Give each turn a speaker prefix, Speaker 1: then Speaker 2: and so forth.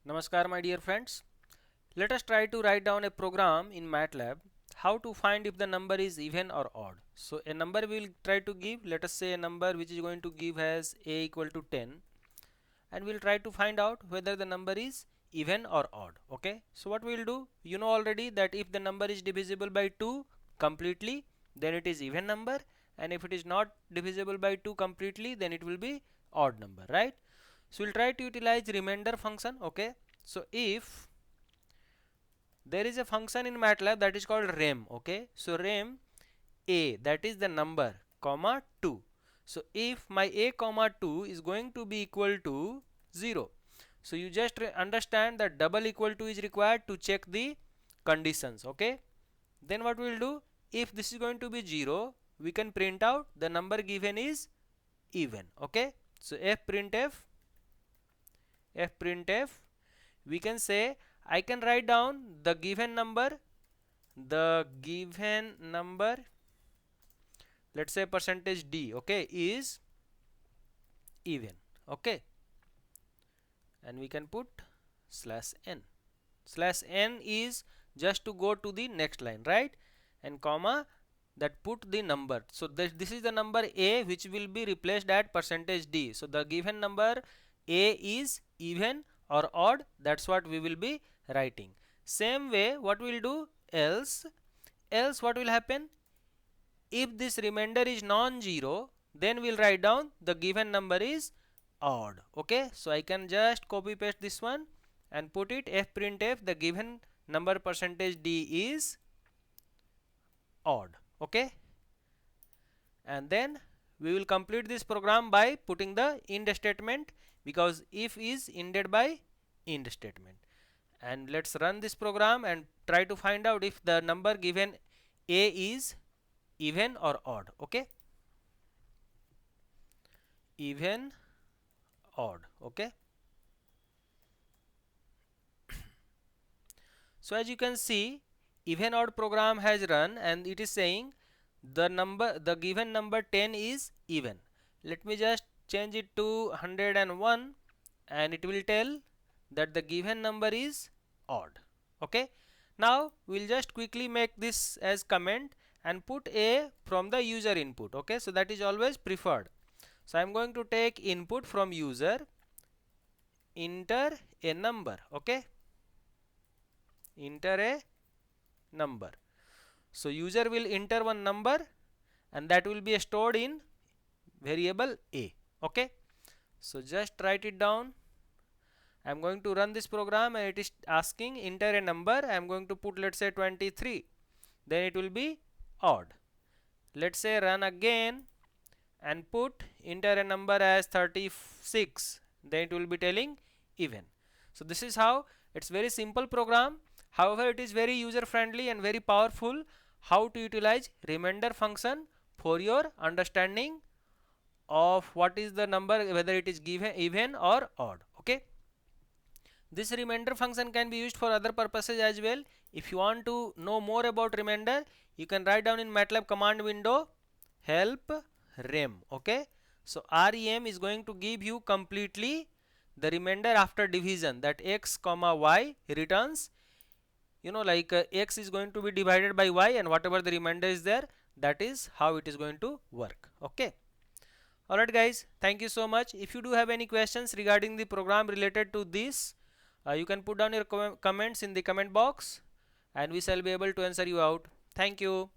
Speaker 1: Namaskar my dear friends. Let us try to write down a program in MATLAB how to find if the number is even or odd. So a number we will try to give, let us say a number which is going to give as a equal to 10, and we will try to find out whether the number is even or odd. Okay, so what we will do, you know already that if the number is divisible by 2 completely, then it is even number, and if it is not divisible by 2 completely, then it will be odd number, right? So we'll try to utilize remainder function. Okay, so if there is a function in MATLAB that is called rem. Okay, so rem a, that is the number, comma 2. So if my a comma 2 is going to be equal to 0, so you just understand that double equal to is required to check the conditions. Okay, then what we will do, if this is going to be 0, we can print out the number given is even. Okay, so f printf, we can say I can write down the given number, let's say percentage d, okay, is even. Okay, and we can put slash n. Slash n is just to go to the next line, right? And comma, that put the number. So this is the number a which will be replaced at percentage d. So the given number a is even or odd, that's what we will be writing. Same way what we will do, else what will happen, if this remainder is non-zero, then we'll write down the given number is odd. Okay, so I can just copy paste this one and put it fprintf, the given number percentage d is odd. Okay, and then we will complete this program by putting the end statement, because if is ended by end statement. And let's run this program and try to find out if the number given a is even or odd. Okay, even, odd. Okay, so as you can see, even odd program has run and it is saying the given number 10 is even. Let me just change it to 101 and it will tell that the given number is odd. Okay, now we'll just quickly make this as comment and put a from the user input. Okay, so that is always preferred. So I'm going to take input from user, enter a number. Okay, enter a number. So user will enter one number and that will be stored in variable a. Okay, so just write it down. I am going to run this program and it is asking enter a number. I am going to put, let's say 23, then it will be odd. Let's say run again and put enter a number as 36, then it will be telling even. So this is how, it's very simple program, however it is very user friendly and very powerful, how to utilize remainder function for your understanding of what is the number, whether it is given even or odd. Okay, this remainder function can be used for other purposes as well. If you want to know more about remainder, you can write down in MATLAB command window help rem. Okay, so rem is going to give you completely the remainder after division, that x comma y returns, you know, like x is going to be divided by y and whatever the remainder is there, that is how it is going to work. Okay, alright guys, thank you so much. If you do have any questions regarding the program related to this, you can put down your comments in the comment box and we shall be able to answer you out. Thank you.